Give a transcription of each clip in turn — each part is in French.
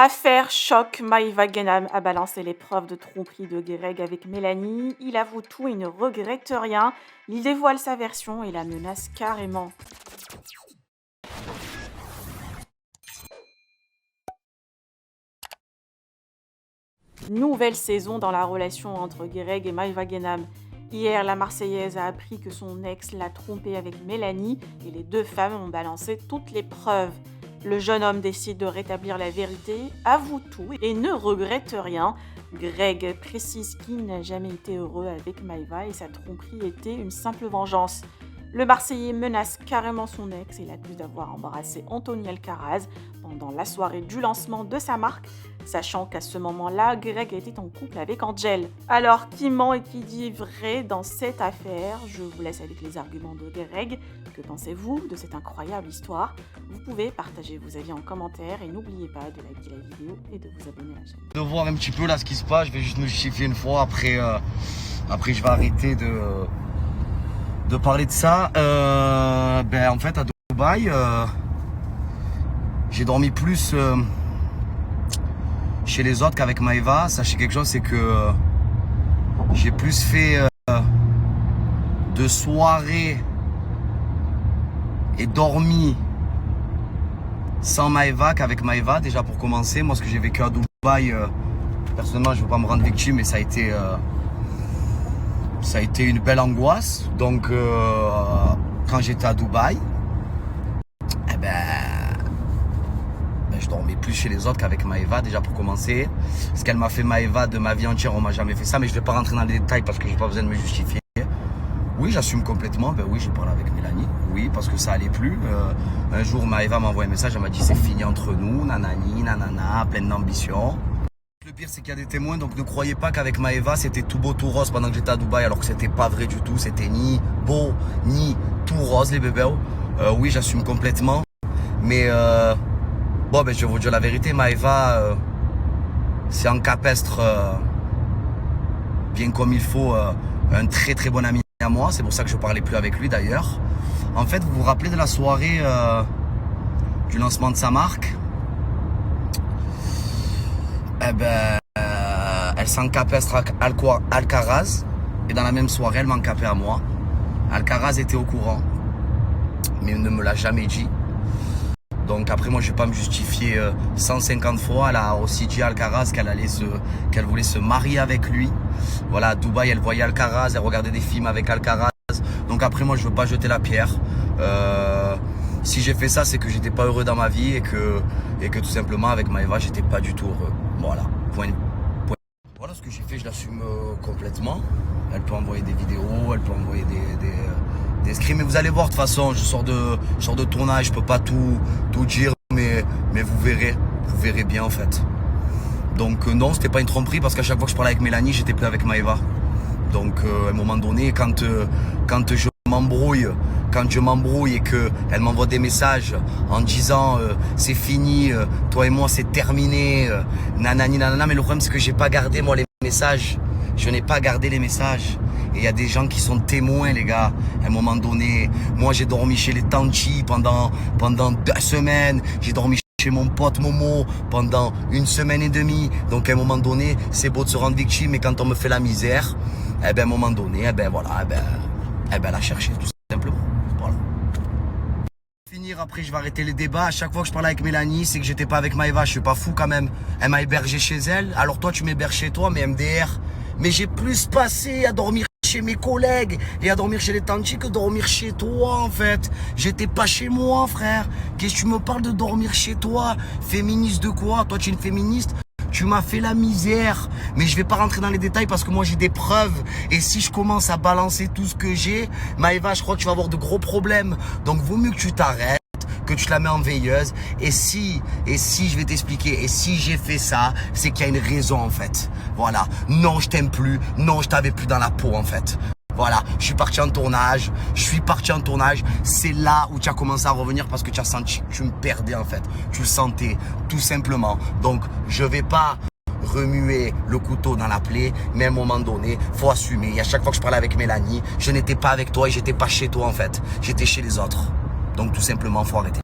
Affaire choc, Maïva Genam a balancé l'épreuve de tromperie de Greg avec Mélanie. Il avoue tout et ne regrette rien. Il dévoile sa version et la menace carrément. Nouvelle saison dans la relation entre Greg et Maïva Genam. Hier, la Marseillaise a appris que son ex l'a trompée avec Mélanie et les deux femmes ont balancé toutes les preuves. Le jeune homme décide de rétablir la vérité, avoue tout et ne regrette rien. Greg précise qu'il n'a jamais été heureux avec Maïva et sa tromperie était une simple vengeance. Le Marseillais menace carrément son ex et l'accuse d'avoir embrassé Anthony Alcaraz pendant la soirée du lancement de sa marque, sachant qu'à ce moment-là, Greg était en couple avec Angel. Alors, qui ment et qui dit vrai dans cette affaire? Je vous laisse avec les arguments de Greg. Que pensez-vous de cette incroyable histoire? Vous pouvez partager vos avis en commentaire et n'oubliez pas de liker la vidéo et de vous abonner à la chaîne. De voir un petit peu là ce qui se passe, je vais juste me justifier une fois, après je vais arrêter de parler de ça. En fait à Dubaï, j'ai dormi plus chez les autres qu'avec Maïva. Sachez quelque chose, c'est que j'ai plus fait de soirées et dormi sans Maïva qu'avec Maïva. Déjà pour commencer, moi ce que j'ai vécu à Dubaï, personnellement je ne veux pas me rendre victime, mais ça a été une belle angoisse. Donc quand j'étais à Dubaï, je dormais plus chez les autres qu'avec Maïva, déjà pour commencer. Ce qu'elle m'a fait Maïva de ma vie entière, on m'a jamais fait ça, mais je ne vais pas rentrer dans les détails parce que j'ai pas besoin de me justifier. Oui, j'assume complètement. Oui, j'ai parlé avec Mélanie. Oui, parce que ça allait plus. Un jour, Maïva m'a envoyé un message. Elle m'a dit c'est fini entre nous, nanani, nanana, pleine d'ambition. Le pire, c'est qu'il y a des témoins, donc ne croyez pas qu'avec Maïva, c'était tout beau, tout rose pendant que j'étais à Dubaï, alors que c'était pas vrai du tout. C'était ni beau, ni tout rose, les bébés. Oui, j'assume complètement. Mais je vais vous dire la vérité. Maïva, c'est un capestre bien comme il faut, un très très bon ami à moi. C'est pour ça que je parlais plus avec lui d'ailleurs. En fait, vous vous rappelez de la soirée du lancement de sa marque? Elle s'encapestre à Alcaraz et dans la même soirée, elle m'encapait à moi. Alcaraz était au courant, mais il ne me l'a jamais dit. Donc après, moi, je ne vais pas me justifier 150 fois. Elle a aussi dit à Alcaraz qu'elle voulait se marier avec lui. Voilà, à Dubaï, elle voyait Alcaraz, elle regardait des films avec Alcaraz. Donc après, moi, je ne veux pas jeter la pierre. Si j'ai fait ça, c'est que j'étais pas heureux dans ma vie et que tout simplement, avec Maïva, j'étais pas du tout heureux. Voilà, point. Voilà, ce que j'ai fait, je l'assume complètement. Elle peut envoyer des vidéos, elle peut envoyer des scripts, mais vous allez voir, de toute façon, je sors de tournage, je peux pas tout dire, mais vous verrez bien en fait. Donc non, c'était pas une tromperie parce qu'à chaque fois que je parlais avec Mélanie, j'étais plus avec Maïva. Donc à un moment donné, quand je m'embrouille et qu'elle m'envoie des messages en disant c'est fini, toi et moi c'est terminé, nanani nanana, mais le problème c'est que j'ai pas gardé moi les messages, je n'ai pas gardé les messages. Et il y a des gens qui sont témoins, les gars. À un moment donné, moi j'ai dormi chez les Tanchi pendant 2 semaines. J'ai dormi chez mon pote Momo pendant 1 semaine et demie. Donc à un moment donné, c'est beau de se rendre victime, mais quand on me fait la misère, à un moment donné, elle a cherché tout simplement. Voilà. Finir, après je vais arrêter les débats. À chaque fois que je parlais avec Mélanie, c'est que j'étais pas avec Maïva. Je suis pas fou quand même. Elle m'a hébergé chez elle. Alors toi tu m'héberges chez toi, mais MDR. Mais j'ai plus passé à dormir chez mes collègues et à dormir chez les tantis que dormir chez toi en fait. J'étais pas chez moi, frère. Qu'est-ce que tu me parles de dormir chez toi? Féministe de quoi? Toi tu es une féministe? Tu m'as fait la misère. Mais je vais pas rentrer dans les détails parce que moi j'ai des preuves. Et si je commence à balancer tout ce que j'ai, Maïva, je crois que tu vas avoir de gros problèmes. Donc vaut mieux que tu t'arrêtes, que tu te la mets en veilleuse. Et si je vais t'expliquer, et si j'ai fait ça, c'est qu'il y a une raison en fait. Voilà. Non, je t'aime plus. Non, je t'avais plus dans la peau en fait. Voilà, je suis parti en tournage, c'est là où tu as commencé à revenir parce que tu as senti que tu me perdais en fait, tu le sentais tout simplement. Donc je vais pas remuer le couteau dans la plaie, mais à un moment donné, faut assumer. Et à chaque fois que je parlais avec Mélanie, je n'étais pas avec toi et j'étais pas chez toi en fait, j'étais chez les autres. Donc tout simplement, faut arrêter.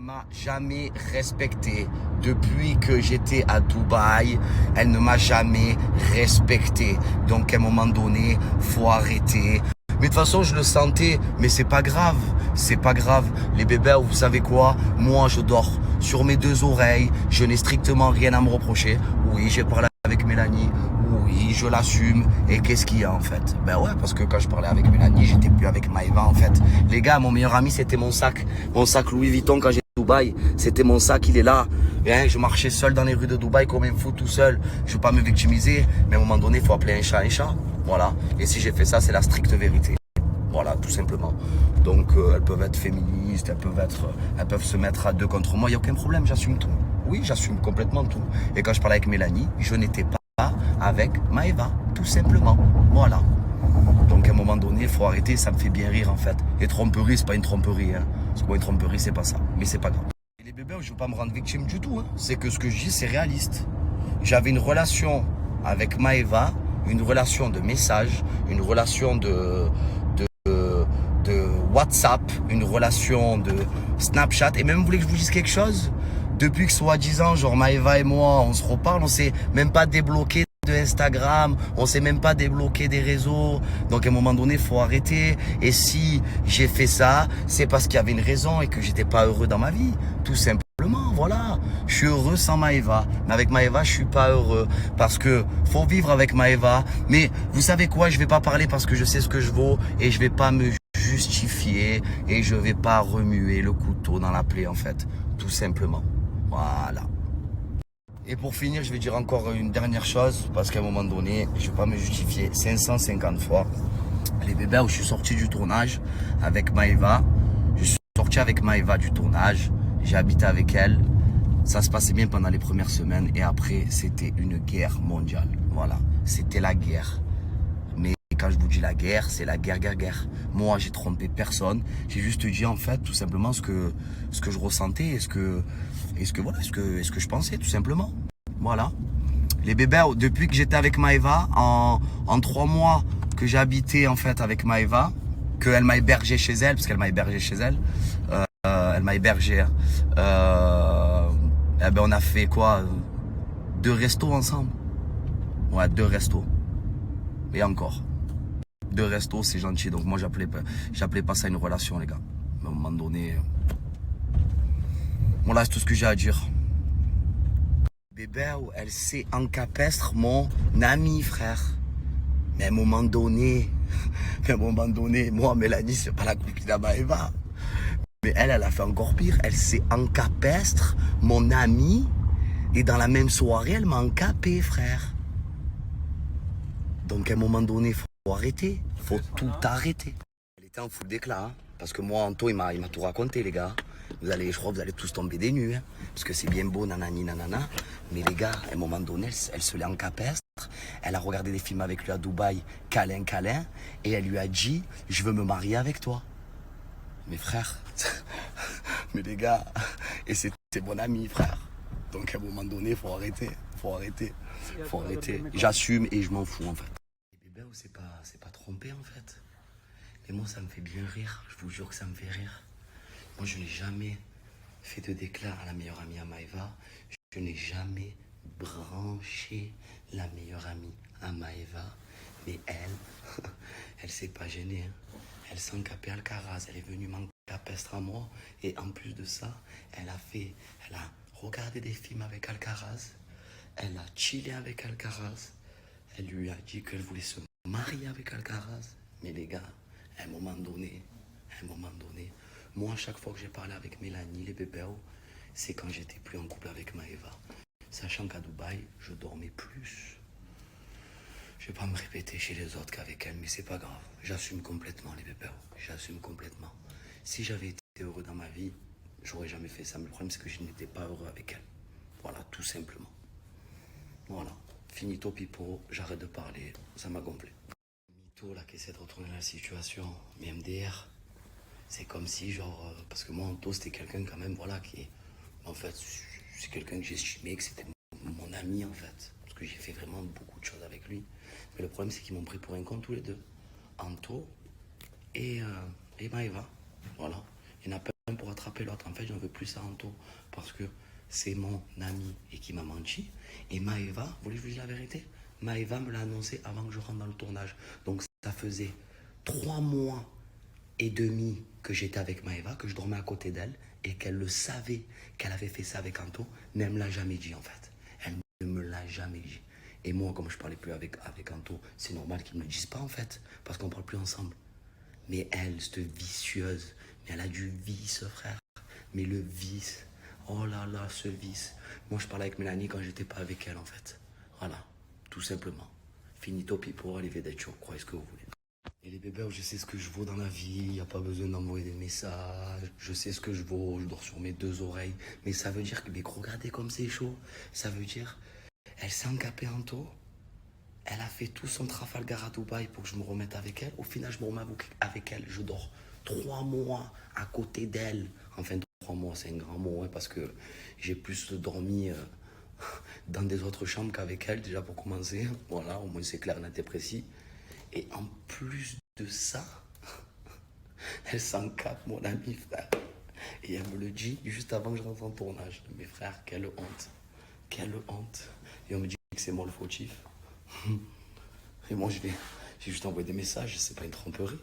m'a jamais respecté. Depuis que j'étais à Dubaï, elle ne m'a jamais respecté. Donc à un moment donné, faut arrêter. Mais de toute façon, je le sentais, mais c'est pas grave, c'est pas grave. Les bébés, vous savez quoi? Moi, je dors sur mes deux oreilles, je n'ai strictement rien à me reprocher. Oui, j'ai parlé avec Mélanie, oui, je l'assume. Et qu'est-ce qu'il y a en fait? Ben ouais, parce que quand je parlais avec Mélanie, j'étais plus avec Maëva en fait. Les gars, mon meilleur ami, c'était mon sac Louis Vuitton quand j'étais à Dubaï. C'était mon sac, il est là. Hein, je marchais seul dans les rues de Dubaï comme un fou tout seul. Je veux pas me victimiser, mais à un moment donné, il faut appeler un chat un chat. Voilà. Et si j'ai fait ça, c'est la stricte vérité. Voilà, tout simplement. Donc, elles peuvent être féministes, elles peuvent se mettre à deux contre moi. Il n'y a aucun problème, j'assume tout. Oui, j'assume complètement tout. Et quand je parlais avec Mélanie, je n'étais pas avec Maëva, tout simplement. Voilà. Donc, à un moment donné, il faut arrêter. Ça me fait bien rire, en fait. Les tromperies, c'est pas une tromperie. Hein. Parce que moi, une tromperie, c'est pas ça. Mais c'est pas grave. Et les bébés, je ne veux pas me rendre victime du tout. Hein. C'est que ce que je dis, c'est réaliste. J'avais une relation avec Maëva, une relation de message, une relation de WhatsApp, une relation de Snapchat. Et même, vous voulez que je vous dise quelque chose? Depuis que soi-disant, genre Maëva et moi, on se reparle, on s'est même pas débloqué de Instagram, on s'est même pas débloqué des réseaux. Donc à un moment donné, il faut arrêter. Et si j'ai fait ça, c'est parce qu'il y avait une raison et que j'étais pas heureux dans ma vie, tout simplement. Voilà, je suis heureux sans Maëva, mais avec Maëva, je suis pas heureux parce que faut vivre avec Maëva. Mais vous savez quoi, je vais pas parler parce que je sais ce que je vaux et je vais pas me justifier et je vais pas remuer le couteau dans la plaie en fait, tout simplement. Voilà. Et pour finir, je vais dire encore une dernière chose parce qu'à un moment donné, je vais pas me justifier 550 fois. Les bébés où je suis sorti du tournage avec Maëva, je suis sorti avec Maëva du tournage. J'ai habité avec elle, ça se passait bien pendant les premières semaines et après c'était une guerre mondiale, voilà, c'était la guerre. Mais quand je vous dis la guerre, c'est la guerre. Moi j'ai trompé personne, j'ai juste dit en fait tout simplement ce que je ressentais et ce que je pensais tout simplement, voilà. Les bébés, depuis que j'étais avec Maëva, en 3 mois que j'ai habité en fait avec Maëva, qu'elle m'a hébergé chez elle, parce qu'elle m'a hébergé chez elle, elle m'a hébergé. Eh ben on a fait quoi? 2 restos ensemble. Ouais, 2 restos. Et encore. 2 restos, c'est gentil. Donc moi, j'appelais pas ça une relation, les gars. Mais à un moment donné... Voilà, c'est tout ce que j'ai à dire. Bébé, elle s'est encapestre mon ami, frère. Mais à un moment donné, moi, Mélanie, c'est pas la copine à Maëva. Mais elle a fait encore pire. Elle s'est encapestre mon ami. Et dans la même soirée, elle m'a encapé, frère. Donc à un moment donné, il faut arrêter. Il faut tout arrêter. Elle était en full d'éclat. Hein, parce que moi, Anto, il m'a tout raconté, les gars. Je crois que vous allez tous tomber des nues. Hein, parce que c'est bien beau, nanani, nanana. Mais les gars, à un moment donné, elle se l'est encapestre. Elle a regardé des films avec lui à Dubaï, câlin. Et elle lui a dit, je veux me marier avec toi. Mes frères, mais les gars, et c'était mon ami, frère. Donc à un moment donné, il faut arrêter. J'assume et je m'en fous en fait. Les bébés, c'est pas trompé en fait. Mais moi, ça me fait bien rire. Je vous jure que ça me fait rire. Moi, je n'ai jamais fait de déclat à la meilleure amie à Maëva. Je n'ai jamais branché la meilleure amie à Maëva. Mais elle s'est pas gênée. Hein. Elle s'est encapée Alcaraz. Elle est venue m'encapestre à moi. Et en plus de ça, elle a regardé des films avec Alcaraz. Elle a chillé avec Alcaraz. Elle lui a dit qu'elle voulait se marier avec Alcaraz. Mais les gars, à un moment donné, moi, à chaque fois que j'ai parlé avec Mélanie, les bébés, c'est quand j'étais plus en couple avec Maëva. Sachant qu'à Dubaï, je dormais plus. Je vais pas me répéter chez les autres qu'avec elle, mais c'est pas grave. J'assume complètement les bébés. J'assume complètement. Si j'avais été heureux dans ma vie, j'aurais jamais fait ça. Mais le problème, c'est que je n'étais pas heureux avec elle. Voilà, tout simplement. Voilà. Finito pipo, j'arrête de parler. Ça m'a gonflé. Mito, là, qui essaie de retourner la situation. Mais MDR, c'est comme si, genre... parce que moi, Anto, c'était quelqu'un quand même, voilà, qui... En fait, c'est quelqu'un que j'estimais, que c'était mon ami, en fait. Parce que j'ai fait vraiment beaucoup de choses avec lui. Mais le problème, c'est qu'ils m'ont pris pour un con tous les deux. Anto et Maëva. Voilà. Il n'y en a pas pour attraper l'autre. En fait, j'en veux plus à Anto parce que c'est mon ami et qui m'a menti. Et Maëva, vous voulez que je vous dise la vérité? Maëva me l'a annoncé avant que je rentre dans le tournage. Donc ça faisait 3 mois et demi que j'étais avec Maëva, que je dormais à côté d'elle et qu'elle le savait qu'elle avait fait ça avec Anto, mais elle ne me l'a jamais dit en fait. Elle ne me l'a jamais dit. Et moi, comme je parlais plus avec Anto, c'est normal qu'ils ne me le disent pas en fait, parce qu'on ne parle plus ensemble. Mais elle, cette vicieuse, mais elle a du vice, frère. Mais le vice, oh là là, ce vice. Moi, je parlais avec Mélanie quand j'étais pas avec elle en fait. Voilà, tout simplement. Finito pipo, arrivederci, croyez ce que vous voulez. Et les bébés, je sais ce que je vaux dans la vie, il n'y a pas besoin d'envoyer des messages, je sais ce que je vaux, je dors sur mes 2 oreilles. Mais ça veut dire que, mais regardez comme c'est chaud, ça veut dire, elle s'est encapée en tôt, elle a fait tout son Trafalgar à Dubaï pour que je me remette avec elle. Au final, je me remets avec elle, je dors 3 mois à côté d'elle. Enfin, 3 mois, c'est un grand mot, hein, parce que j'ai plus dormi dans des autres chambres qu'avec elle, déjà pour commencer. Voilà, au moins c'est clair, net et précis. Et en plus de ça, elle s'encape, mon ami, frère. Et elle me le dit juste avant que je rentre en tournage. Mes frères, quelle honte. Quelle honte. Et on me dit que c'est moi le fautif. Et moi, j'ai juste envoyé des messages, c'est pas une tromperie.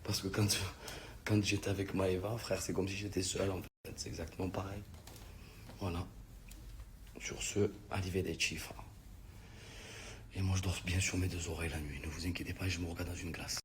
Parce que quand j'étais avec Maëva, frère, c'est comme si j'étais seul, en fait. C'est exactement pareil. Voilà. Sur ce, arrivederci, frère. Et moi, je dors bien sur mes 2 oreilles la nuit. Ne vous inquiétez pas, je me regarde dans une glace.